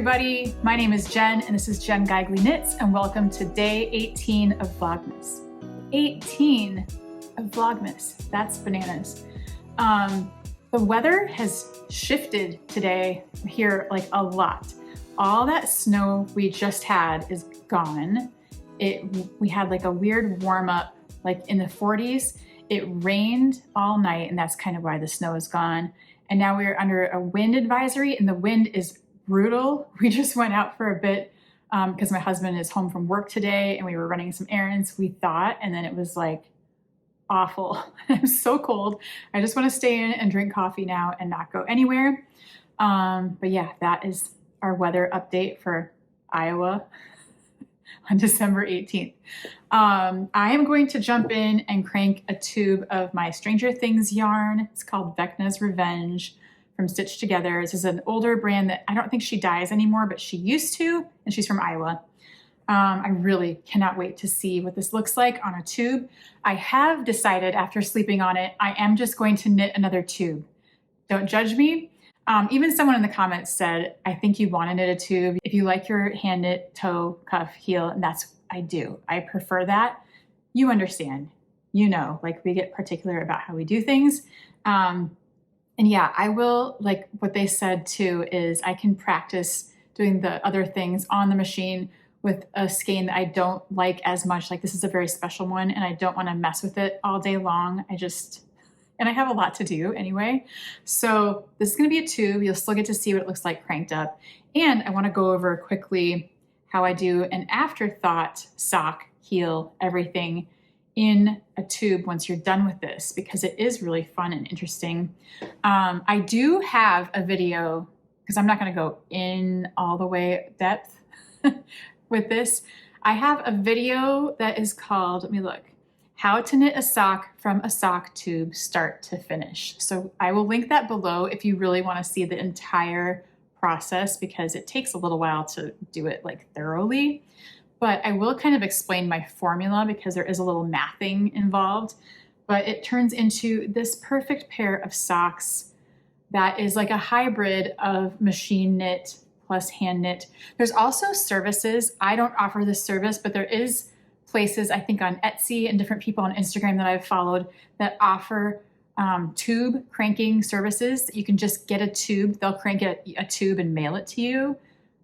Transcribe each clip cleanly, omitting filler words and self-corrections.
everybody, my name is Jen and this is Jen Geigley Knits and welcome to day 18 of Vlogmas. 18 of Vlogmas, that's bananas. The weather has shifted today here like a lot. All that snow we just had is gone. We had like a weird warm up like in the 40s. It rained all night and that's kind of why the snow is gone. And now we're under a wind advisory and the wind is brutal. We just went out for a bit because my husband is home from work today and we were running some errands, we thought, and then it was like awful. I'm so cold. I just want to stay in and drink coffee now and not go anywhere. But yeah, that is our weather update for Iowa on December 18th. I am going to jump in and crank a tube of my Stranger Things yarn. It's called Vecna's Revenge from Stitch Together. This is an older brand that I don't think she dyes anymore, but she used to, and she's from Iowa. I really cannot wait to see what this looks like on a tube. I have decided after sleeping on it, I am just going to knit another tube. Don't judge me. Even someone in the comments said, I think you want to knit a tube if you like your hand knit toe, cuff, heel, and that's, I do. I prefer that. You understand, you know, like we get particular about how we do things. And yeah, I will, like what they said too, is I can practice doing the other things on the machine with a skein that I don't like as much. Like this is a very special one and I don't want to mess with it all day long. And I have a lot to do anyway. So this is going to be a tube. You'll still get to see what it looks like cranked up. And I want to go over quickly how I do an afterthought sock, heel, everything in a tube once you're done with this, because it is really fun and interesting. I do have a video, because I'm not going to go in all the way depth with this. I have a video that is called, let me look, How to Knit a Sock from a Sock Tube Start to Finish. So I will link that below if you really want to see the entire process, because it takes a little while to do it like thoroughly. But I will kind of explain my formula because there is a little mathing involved, but it turns into this perfect pair of socks that is like a hybrid of machine knit plus hand knit. There's also services. I don't offer this service, but there is places I think on Etsy and different people on Instagram that I've followed that offer tube cranking services. You can just get a tube. They'll crank a tube and mail it to you.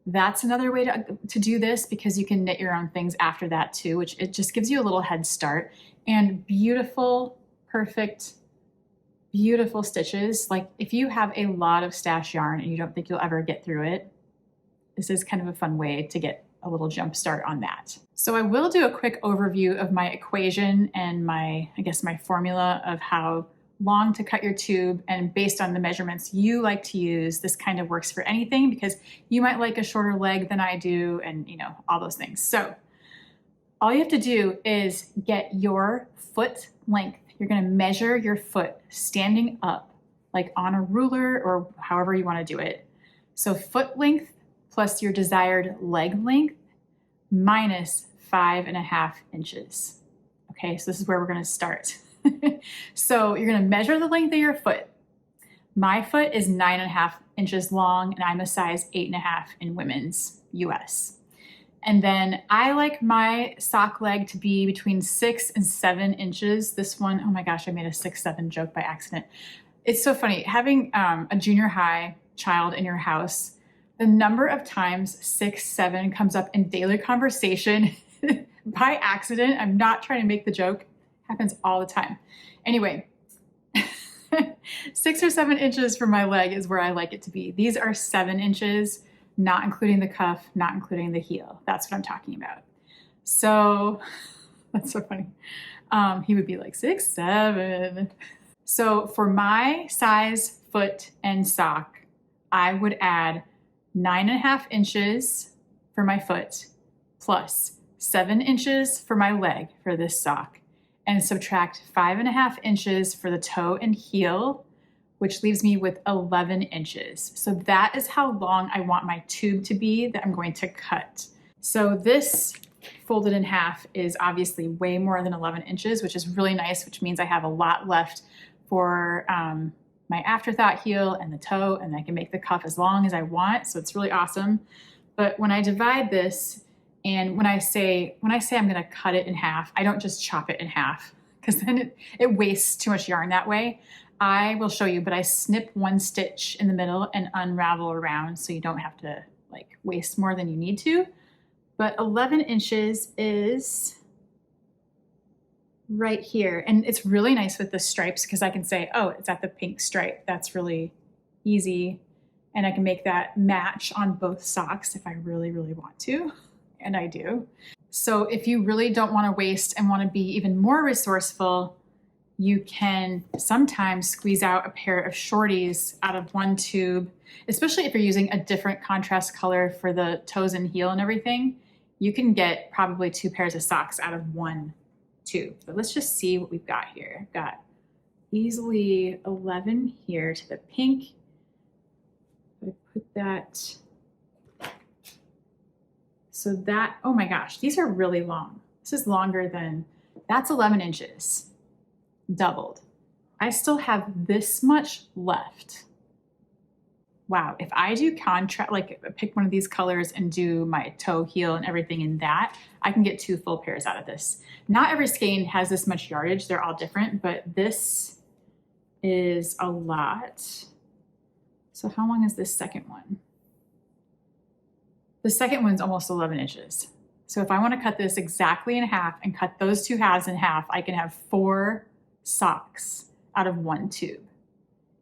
That's another way to do this, because you can knit your own things after that too, which it just gives you a little head start. And beautiful, perfect, beautiful stitches. Like if you have a lot of stash yarn and you don't think you'll ever get through it, this is kind of a fun way to get a little jump start on that. So I will do a quick overview of my equation and my formula of how long to cut your tube, and based on the measurements you like to use, this kind of works for anything, because you might like a shorter leg than I do, and you know, all those things. So all you have to do is get your foot length. You're going to measure your foot standing up, like on a ruler or however you want to do it. So foot length plus your desired leg length minus 5.5 inches. Okay, so this is where we're going to start. So you're going to measure the length of your foot. My foot is 9.5 inches long and I'm a size 8.5 in women's US. And then I like my sock leg to be between 6 and 7 inches. This one, oh my gosh, I made a 6'7" joke by accident. It's so funny having a junior high child in your house. The number of times 6'7" comes up in daily conversation by accident. I'm not trying to make the joke. Happens all the time. Anyway, 6 or 7 inches for my leg is where I like it to be. These are 7 inches, not including the cuff, not including the heel. That's what I'm talking about. So that's so funny. He would be like 6'7". So for my size foot and sock, I would add 9.5 inches for my foot plus 7 inches for my leg for this sock, and subtract 5.5 inches for the toe and heel, which leaves me with 11 inches. So that is how long I want my tube to be that I'm going to cut. So this folded in half is obviously way more than 11 inches, which is really nice, which means I have a lot left for my Afterthought heel and the toe, and I can make the cuff as long as I want. So it's really awesome. But when I divide this, and when I say I'm gonna cut it in half, I don't just chop it in half, because then it wastes too much yarn that way. I will show you, but I snip one stitch in the middle and unravel around so you don't have to like waste more than you need to. But 11 inches is right here. And it's really nice with the stripes because I can say, oh, it's at the pink stripe. That's really easy. And I can make that match on both socks if I really, really want to. And I do. So if you really don't want to waste and want to be even more resourceful, you can sometimes squeeze out a pair of shorties out of one tube, especially if you're using a different contrast color for the toes and heel and everything. You can get probably 2 pairs of socks out of one tube. But let's just see what we've got here. I've got easily 11 here to the pink. I put that. So that, oh my gosh, these are really long. This is longer than, that's 11 inches. Doubled. I still have this much left. Wow, if I do contrast, like pick one of these colors and do my toe, heel, and everything in that, I can get 2 full pairs out of this. Not every skein has this much yardage. They're all different, but this is a lot. So how long is this second one? The second one's almost 11 inches. So if I want to cut this exactly in half and cut those 2 halves in half, I can have 4 socks out of one tube.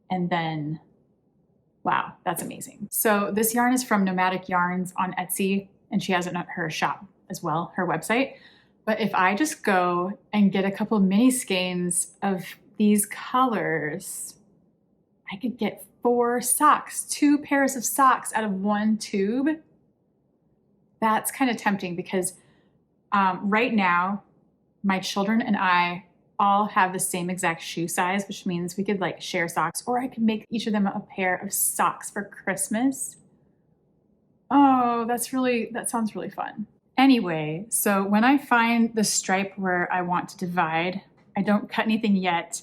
And then, wow, that's amazing. So this yarn is from Nomadic Yarns on Etsy, and she has it at her shop as well, her website. But if I just go and get a couple mini skeins of these colors, I could get 4 socks, 2 pairs of socks out of one tube. That's kind of tempting because right now, my children and I all have the same exact shoe size, which means we could like share socks, or I could make each of them a pair of socks for Christmas. Oh, that sounds really fun. Anyway, so when I find the stripe where I want to divide, I don't cut anything yet,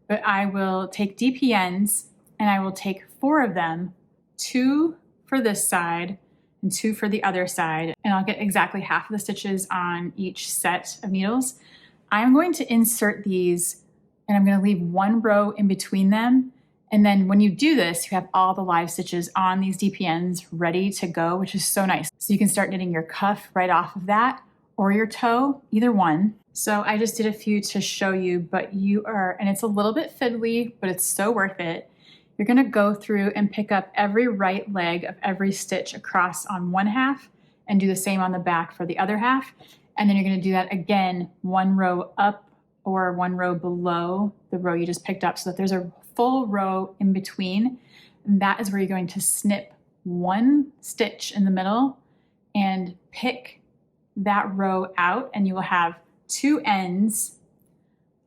but I will take DPNs and I will take 4 of them, 2 for this side and 2 for the other side, and I'll get exactly half of the stitches on each set of needles. I'm going to insert these and I'm going to leave 1 row in between them. And then when you do this, you have all the live stitches on these DPNs ready to go, which is so nice. So you can start knitting your cuff right off of that or your toe, either one. So I just did a few to show you, but and it's a little bit fiddly, but it's so worth it. You're going to go through and pick up every right leg of every stitch across on one half and do the same on the back for the other half. And then you're going to do that again, 1 row up or 1 row below the row you just picked up so that there's a full row in between. And that is where you're going to snip 1 stitch in the middle and pick that row out, and you will have 2 ends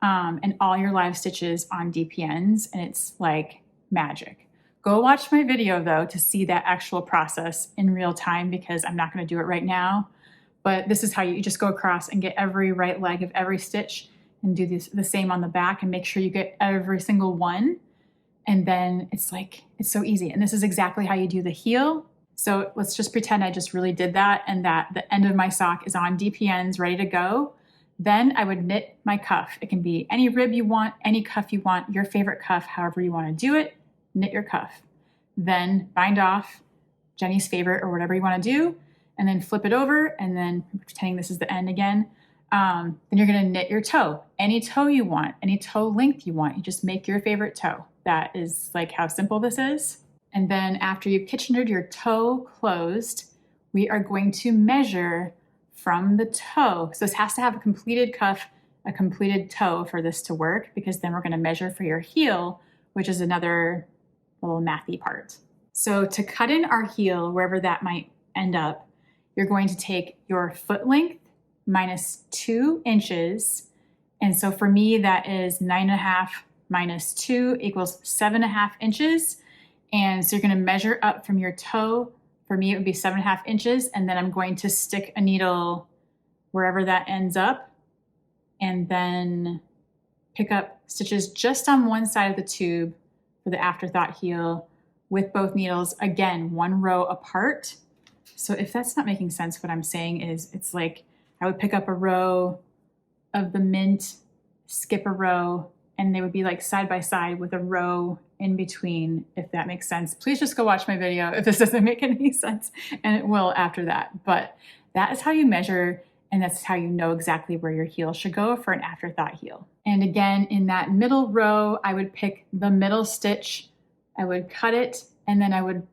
and all your live stitches on DPNs, and it's like magic. Go watch my video though to see that actual process in real time, because I'm not going to do it right now. But this is how you just go across and get every right leg of every stitch and do the same on the back and make sure you get every single one. And then it's so easy. And this is exactly how you do the heel. So let's just pretend I just really did that and that the end of my sock is on DPNs ready to go. Then I would knit my cuff. It can be any rib you want, any cuff you want, your favorite cuff, however you want to do it, knit your cuff. Then bind off Jenny's favorite or whatever you want to do. And then flip it over, and then pretending this is the end again. Then you're gonna knit your toe. Any toe you want, any toe length you want, you just make your favorite toe. That is like how simple this is. And then after you've kitchenered your toe closed, we are going to measure from the toe. So this has to have a completed cuff, a completed toe for this to work, because then we're gonna measure for your heel, which is another little mathy part. So to cut in our heel, wherever that might end up, you're going to take your foot length minus 2 inches. And so for me, that is 9.5 minus 2 equals 7.5 inches. And so you're going to measure up from your toe. For me, it would be 7.5 inches. And then I'm going to stick a needle wherever that ends up, and then pick up stitches just on one side of the tube for the Afterthought heel with both needles, again, 1 row apart. So if that's not making sense, what I'm saying is it's like I would pick up a row of the mint, skip a row, and they would be like side by side with a row in between, if that makes sense. Please just go watch my video if this doesn't make any sense, and it will after that. But that is how you measure, and that's how you know exactly where your heel should go for an afterthought heel. And again, in that middle row, I would pick the middle stitch, I would cut it, and then I would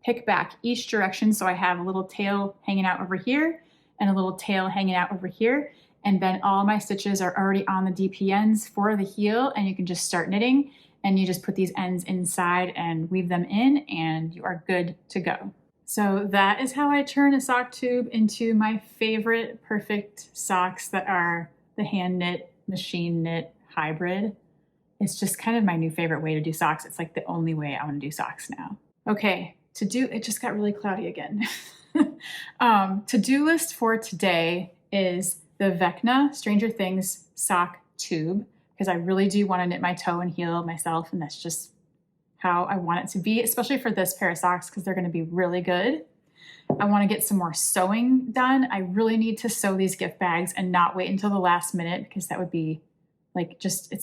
pick back each direction. So I have a little tail hanging out over here and a little tail hanging out over here. And then all my stitches are already on the DP ends for the heel, and you can just start knitting, and you just put these ends inside and weave them in, and you are good to go. So that is how I turn a sock tube into my favorite perfect socks that are the hand knit, machine knit hybrid. It's just kind of my new favorite way to do socks. It's like the only way I want to do socks now. Okay, it just got really cloudy again. To-do list for today is the Vecna Stranger Things sock tube, because I really do want to knit my toe and heel myself, and that's just how I want it to be, especially for this pair of socks, because they're going to be really good. I want to get some more sewing done. I really need to sew these gift bags and not wait until the last minute, because that would be like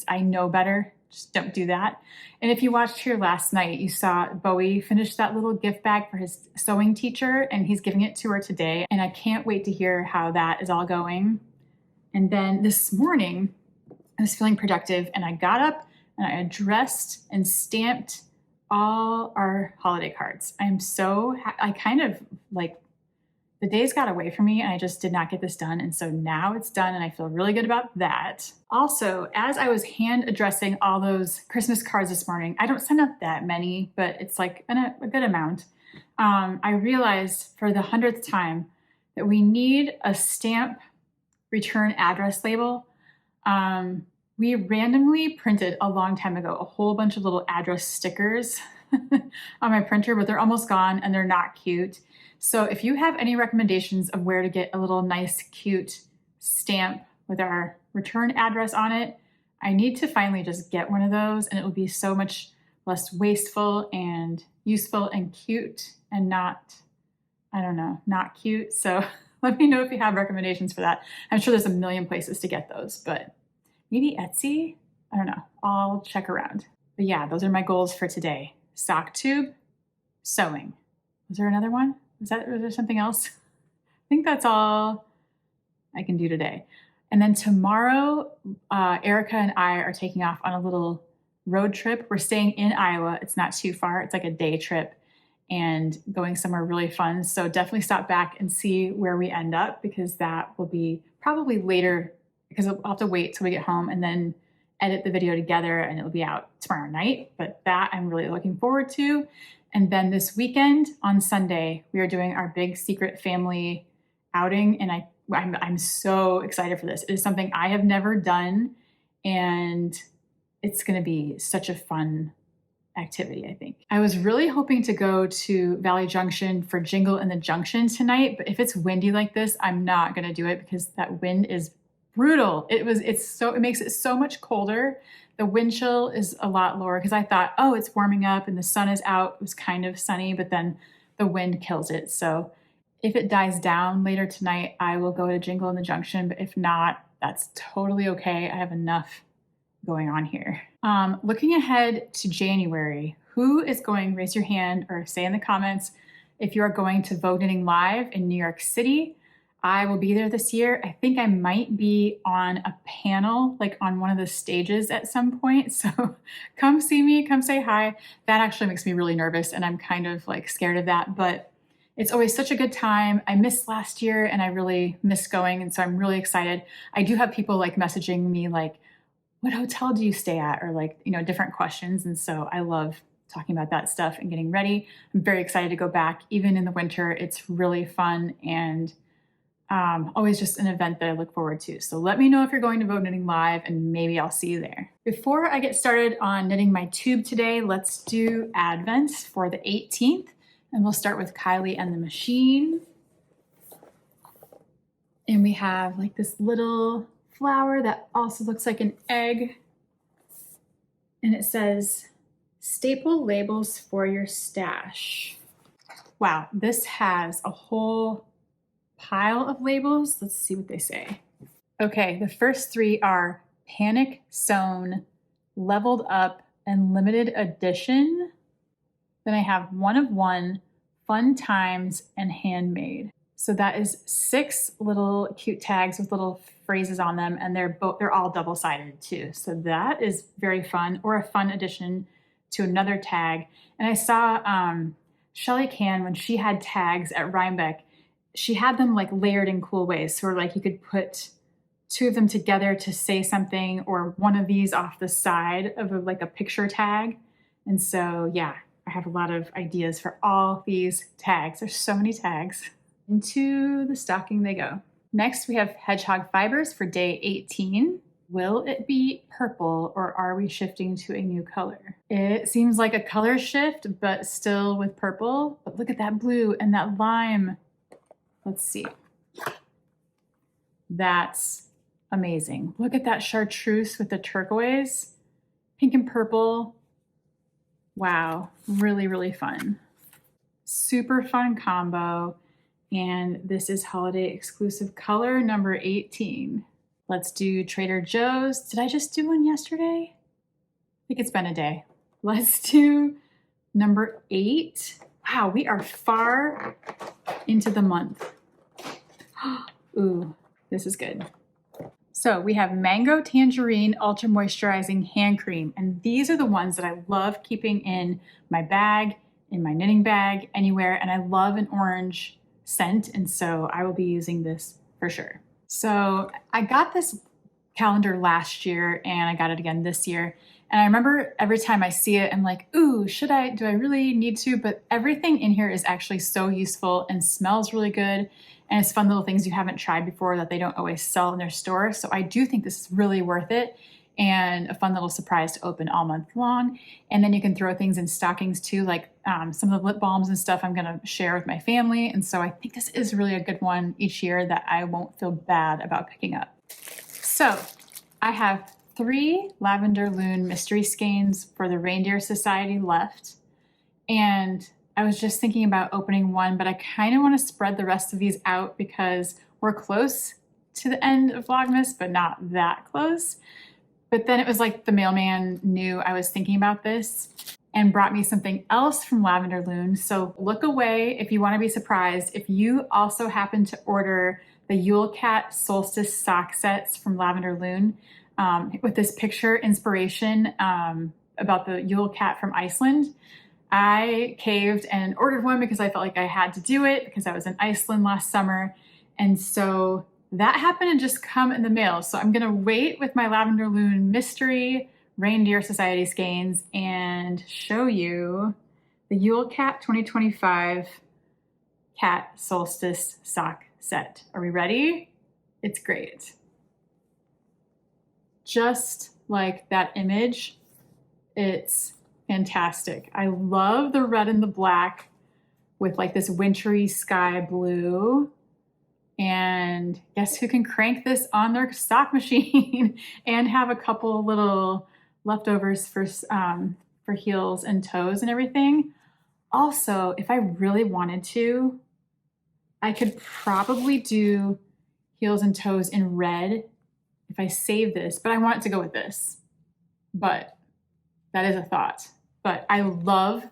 I know better. Just don't do that. And if you watched here last night, you saw Bowie finish that little gift bag for his sewing teacher, and he's giving it to her today. And I can't wait to hear how that is all going. And then this morning, I was feeling productive, and I got up and I addressed and stamped all our holiday cards. I kind of like, the days got away from me and I just did not get this done. And so now it's done and I feel really good about that. Also, as I was hand addressing all those Christmas cards this morning, I don't send out that many, but it's like a good amount. I realized for the 100th time that we need a stamp return address label. We randomly printed a long time ago a whole bunch of little address stickers on my printer, but they're almost gone and they're not cute. So if you have any recommendations of where to get a little nice, cute stamp with our return address on it, I need to finally just get one of those, and it will be so much less wasteful and useful and cute and not cute. So let me know if you have recommendations for that. I'm sure there's a million places to get those, but maybe Etsy? I don't know. I'll check around. But yeah, those are my goals for today. Sock tube, sewing. Was there another one? Was there something else? I think that's all I can do today. And then tomorrow, Erica and I are taking off on a little road trip. We're staying in Iowa. It's not too far. It's like a day trip and going somewhere really fun. So definitely stop back and see where we end up, because that will be probably later, because I'll have to wait till we get home and then edit the video together, and it'll be out tomorrow night. But that I'm really looking forward to. And then this weekend on Sunday, we are doing our big secret family outing. And I'm so excited for this. It is something I have never done, and it's going to be such a fun activity, I think. I was really hoping to go to Valley Junction for Jingle in the Junction tonight, but if it's windy like this, I'm not going to do it, because that wind is brutal. It makes it so much colder. The wind chill is a lot lower, because I thought, oh, it's warming up and the sun is out. It was kind of sunny, but then the wind kills it. So if it dies down later tonight, I will go to Jingle in the Junction. But if not, that's totally okay. I have enough going on here. Looking ahead to January, who is going, raise your hand or say in the comments if you are going to Vogue Knitting Live in New York City. I will be there this year. I think I might be on a panel, like on one of the stages at some point. So come see me, come say hi. That actually makes me really nervous, and I'm kind of like scared of that, but it's always such a good time. I missed last year and I really miss going. And so I'm really excited. I do have people like messaging me like, what hotel do you stay at? Or like, different questions. And so I love talking about that stuff and getting ready. I'm very excited to go back. Even in the winter, it's really fun, and always just an event that I look forward to. So let me know if you're going to Vogue Knitting Live, and maybe I'll see you there. Before I get started on knitting my tube today, let's do Advents for the 18th. And we'll start with Kylie and the Machine. And we have like this little flower that also looks like an egg. And it says, staple labels for your stash. Wow, this has a whole pile of labels. Let's see what they say. Okay, the first three are Panic Sewn, Leveled Up, and Limited Edition. Then I have One of One, Fun Times, and Handmade. So that is 6 little cute tags with little phrases on them, and they're all double-sided too. So that is very fun, or a fun addition to another tag. And I saw Shelly Can, when she had tags at Rhinebeck, she had them like layered in cool ways. So like you could put 2 of them together to say something, or one of these off the side of like a picture tag. And so, yeah, I have a lot of ideas for all these tags. There's so many tags. Into the stocking they go. Next, we have Hedgehog Fibers for day 18. Will it be purple, or are we shifting to a new color? It seems like a color shift, but still with purple. But look at that blue and that lime. Let's see. That's amazing. Look at that chartreuse with the turquoise, pink and purple. Wow, really, really fun. Super fun combo. And this is holiday exclusive color number 18. Let's do Trader Joe's. Did I just do one yesterday? I think it's been a day. Let's do number 8. Wow, we are far into the month. Ooh, this is good. So we have Mango Tangerine Ultra Moisturizing Hand Cream. And these are the ones that I love keeping in my bag, in my knitting bag, anywhere. And I love an orange scent, and so I will be using this for sure. So I got this calendar last year, and I got it again this year. And I remember every time I see it, I'm like, ooh, do I really need to? But everything in here is actually so useful and smells really good. And it's fun little things you haven't tried before that they don't always sell in their store. So I do think this is really worth it, and a fun little surprise to open all month long. And then you can throw things in stockings too, like some of the lip balms and stuff I'm gonna share with my family. And so I think this is really a good one each year that I won't feel bad about picking up. So I have 3 Lavender Loon mystery skeins for the Reindeer Society left. And I was just thinking about opening one, but I kind of want to spread the rest of these out because we're close to the end of Vlogmas, but not that close. But then it was like the mailman knew I was thinking about this and brought me something else from Lavender Loon. So look away if you want to be surprised. If you also happen to order the Yule Cat Solstice sock sets from Lavender Loon with this picture inspiration about the Yule Cat from Iceland, I caved and ordered one because I felt like I had to do it because I was in Iceland last summer. And so that happened to just come in the mail. So I'm gonna wait with my Lavender Loon Mystery Reindeer Society skeins and show you the Yule Cat 2025 Cat Solstice sock set. Are we ready? It's great. Just like that image, it's fantastic. I love the red and the black with like this wintry sky blue. And guess who can crank this on their sock machine and have a couple little leftovers for heels and toes and everything. Also, if I really wanted to, I could probably do heels and toes in red if I save this, but I want it to go with this. But that is a thought. But I love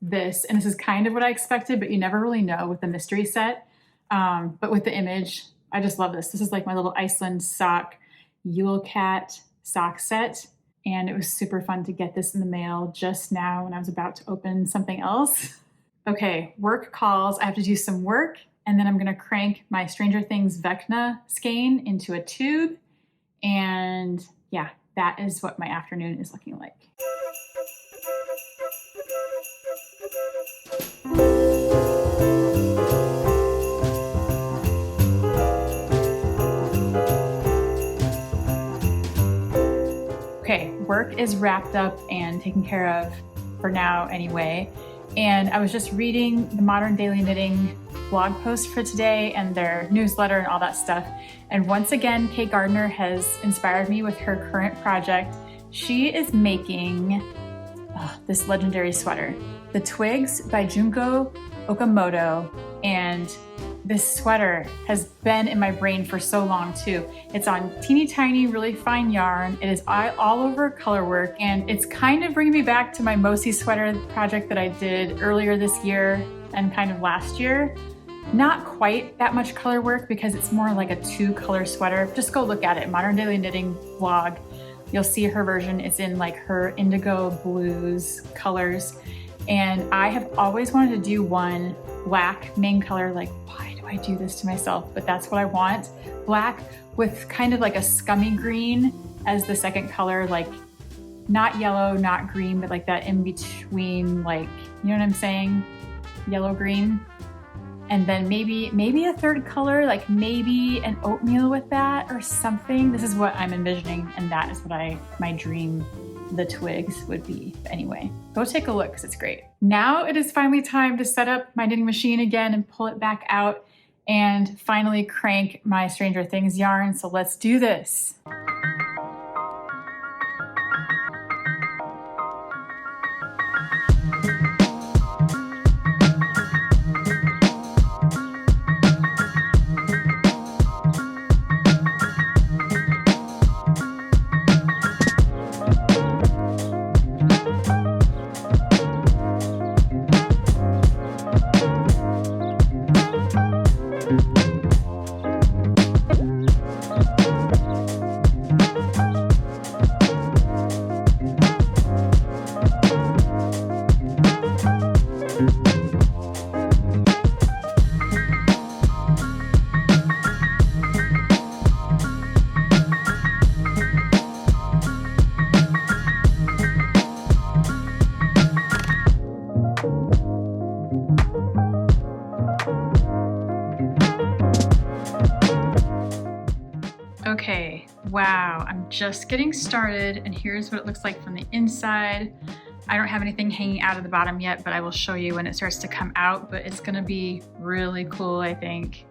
this, and this is kind of what I expected, but you never really know with the mystery set. But with the image, I just love this. This is like my little Iceland sock Yule Cat sock set. And it was super fun to get this in the mail just now when I was about to open something else. Okay, work calls. I have to do some work, and then I'm gonna crank my Stranger Things Vecna skein into a tube. And yeah, that is what my afternoon is looking like. Okay, work is wrapped up and taken care of for now anyway. And I was just reading the Modern Daily Knitting blog post for today and their newsletter and all that stuff. And once again, Kate Gardner has inspired me with her current project. She is making this legendary sweater. The Twigs by Junko Okamoto, and this sweater has been in my brain for so long too. It's on teeny tiny, really fine yarn. It is all over color work, and it's kind of bringing me back to my Mosi sweater project that I did earlier this year and kind of last year. Not quite that much color work because it's more like a 2-color sweater. Just go look at it, Modern Daily Knitting vlog. You'll see her version. It's in like her indigo blues colors. And I have always wanted to do one black main color. Like, why do I do this to myself? But that's what I want. Black with kind of like a scummy green as the second color, like not yellow, not green, but like that in between, like, you know what I'm saying? Yellow green. And then maybe a third color, like maybe an oatmeal with that or something. This is what I'm envisioning, and that is what my dream, the Twigs, would be. But anyway, go take a look because it's great. Now it is finally time to set up my knitting machine again and pull it back out and finally crank my Stranger Things yarn. So let's do this. Okay, wow, I'm just getting started, and here's what it looks like from the inside. I don't have anything hanging out of the bottom yet, but I will show you when it starts to come out, but it's gonna be really cool, I think.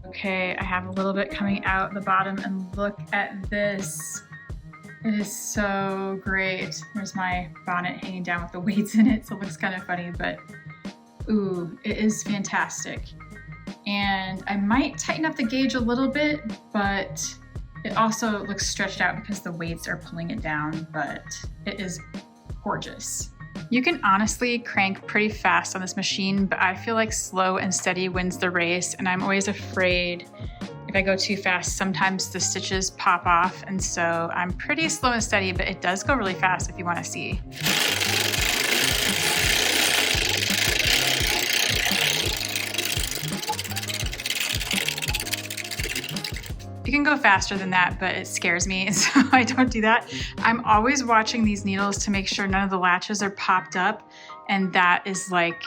Okay, I have a little bit coming out the bottom, and look at this. It is so great. There's my bonnet hanging down with the weights in it, so it looks kind of funny, but ooh, it is fantastic. And I might tighten up the gauge a little bit, but it also looks stretched out because the weights are pulling it down, but it is gorgeous. You can honestly crank pretty fast on this machine, but I feel like slow and steady wins the race, and I'm always afraid if I go too fast, sometimes the stitches pop off, and so I'm pretty slow and steady, but it does go really fast if you want to see. You can go faster than that, but it scares me, so I don't do that. I'm always watching these needles to make sure none of the latches are popped up, and that is like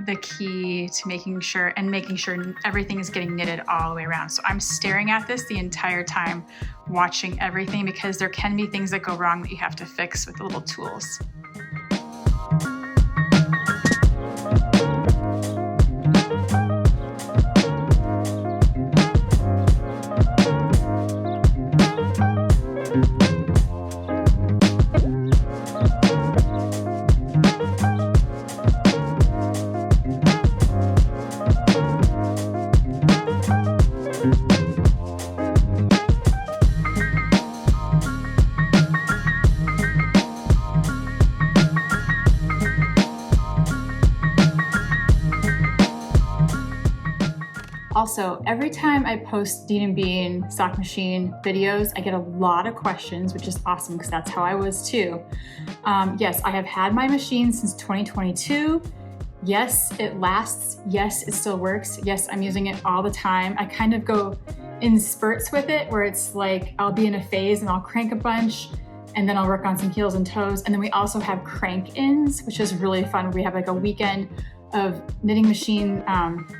the key to making sure everything is getting knitted all the way around. So I'm staring at this the entire time, watching everything, because there can be things that go wrong that you have to fix with the little tools. Also, every time I post Dean and Bean sock machine videos, I get a lot of questions, which is awesome because that's how I was too. Yes, I have had my machine since 2022. Yes, it lasts. Yes, it still works. Yes, I'm using it all the time. I kind of go in spurts with it where it's like I'll be in a phase and I'll crank a bunch, and then I'll work on some heels and toes. And then we also have crank-ins, which is really fun. We have like a weekend of knitting machine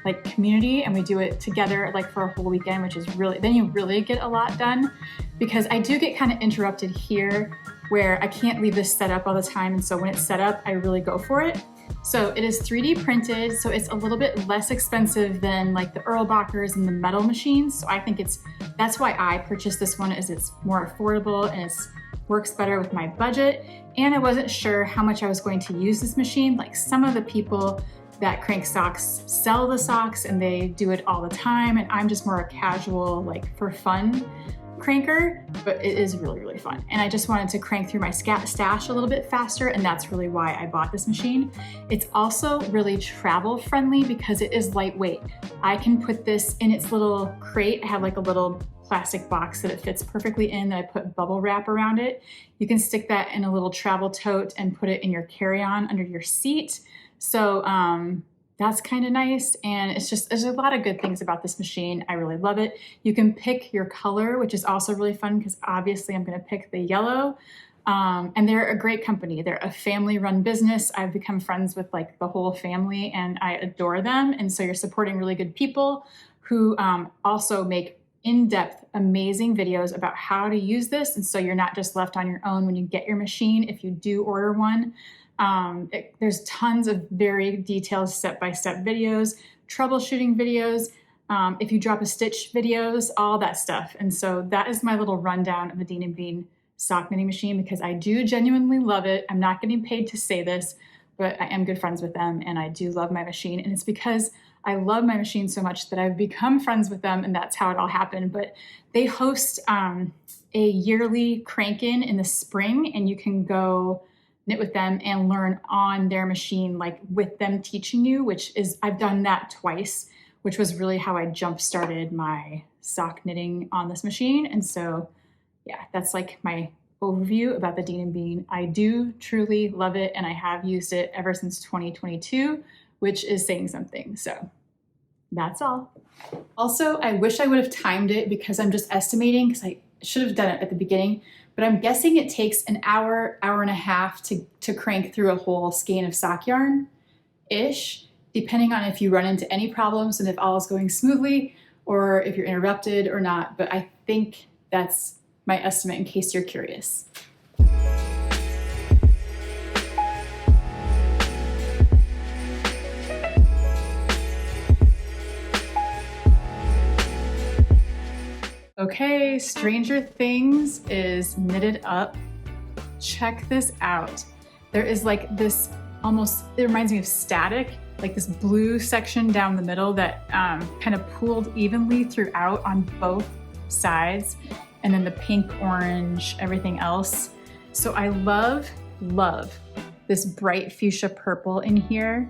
like community, and we do it together like for a whole weekend, which is really, then you really get a lot done, because I do get kind of interrupted here where I can't leave this set up all the time, and so when it's set up I really go for it. So it is 3D printed, so it's a little bit less expensive than like the Erlbachers and the metal machines. So I think that's why I purchased this one, is it's more affordable and it works better with my budget. And I wasn't sure how much I was going to use this machine. Like some of the people that crank socks sell the socks and they do it all the time. And I'm just more a casual, like for fun cranker, but it is really, really fun. And I just wanted to crank through my stash a little bit faster. And that's really why I bought this machine. It's also really travel friendly because it is lightweight. I can put this in its little crate. I have like a little plastic box that it fits perfectly in that I put bubble wrap around it. You can stick that in a little travel tote and put it in your carry-on under your seat. So that's kind of nice. And there's a lot of good things about this machine. I really love it. You can pick your color, which is also really fun because obviously I'm going to pick the yellow. And they're a great company. They're a family-run business. I've become friends with like the whole family and I adore them. And so you're supporting really good people who also make in-depth, amazing videos about how to use this. And so you're not just left on your own when you get your machine if you do order one. There's tons of very detailed step-by-step videos, troubleshooting videos, if you drop a stitch videos, all that stuff. And so that is my little rundown of the Dean & Bean sock knitting machine because I do genuinely love it. I'm not getting paid to say this, but I am good friends with them and I do love my machine. And it's because I love my machine so much that I've become friends with them and that's how it all happened. But they host a yearly crank-in in the spring and you can go knit with them and learn on their machine, like with them teaching you, I've done that twice, which was really how I jump-started my sock knitting on this machine. And so, yeah, that's like my overview about the Dean & Bean. I do truly love it and I have used it ever since 2022, which is saying something. So that's all. Also, I wish I would have timed it because I'm just estimating because I should have done it at the beginning. But I'm guessing it takes an hour, hour and a half to crank through a whole skein of sock yarn-ish, depending on if you run into any problems and if all is going smoothly or if you're interrupted or not. But I think that's my estimate in case you're curious. Okay, Stranger Things is knitted up. Check this out. There is like this it reminds me of static, like this blue section down the middle that kind of pooled evenly throughout on both sides. And then the pink, orange, everything else. So I love this bright fuchsia purple in here.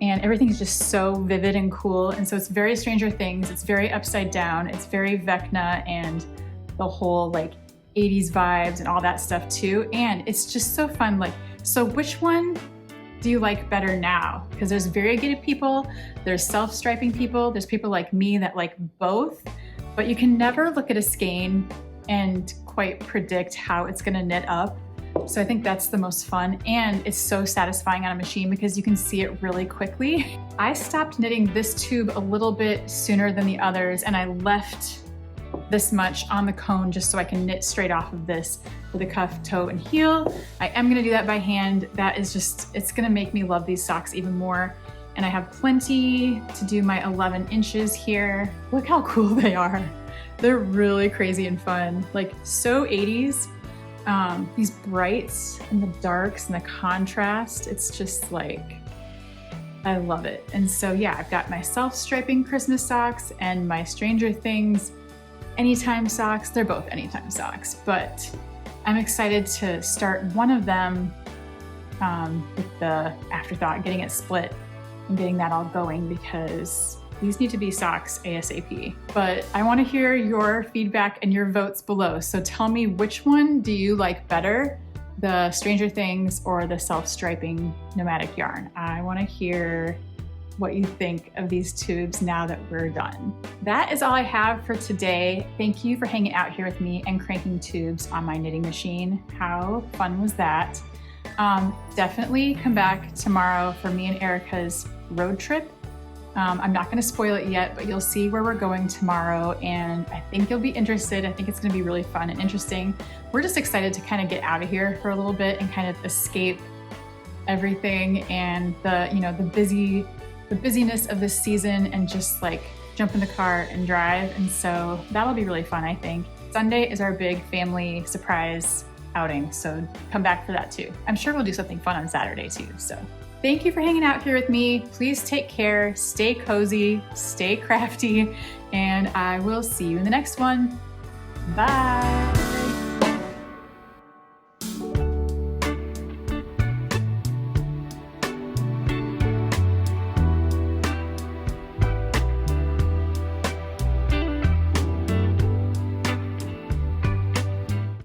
And everything's just so vivid and cool. And so it's very Stranger Things. It's very upside down. It's very Vecna and the whole like 80s vibes and all that stuff too. And it's just so fun. Like, so which one do you like better now? Because there's variegated people, there's self-striping people, there's people like me that like both, but you can never look at a skein and quite predict how it's gonna knit up. So I think that's the most fun and it's so satisfying on a machine because you can see it really quickly. I stopped knitting this tube a little bit sooner than the others and I left this much on the cone just so I can knit straight off of this with a cuff, toe, and heel. I am gonna do that by hand. That is just, it's gonna make me love these socks even more. And I have plenty to do my 11 inches here. Look how cool they are. They're really crazy and fun, like so 80s. These brights and the darks and the contrast, it's just like, I love it. And so yeah, I've got my self-striping Christmas socks and my Stranger Things anytime socks. They're both anytime socks, but I'm excited to start one of them with the Afterthought, getting it split and getting that all going because these need to be socks ASAP. But I want to hear your feedback and your votes below. So tell me, which one do you like better, the Stranger Things or the self-striping Nomadic yarn? I want to hear what you think of these tubes now that we're done. That is all I have for today. Thank you for hanging out here with me and cranking tubes on my knitting machine. How fun was that? Definitely come back tomorrow for me and Erica's road trip. I'm not going to spoil it yet, but you'll see where we're going tomorrow and I think you'll be interested. I think it's going to be really fun and interesting. We're just excited to kind of get out of here for a little bit and kind of escape everything and the busyness of this season and just like jump in the car and drive. And so that'll be really fun, I think. Sunday is our big family surprise outing, so come back for that too. I'm sure we'll do something fun on Saturday too. So thank you for hanging out here with me. Please take care, stay cozy, stay crafty, and I will see you in the next one. Bye.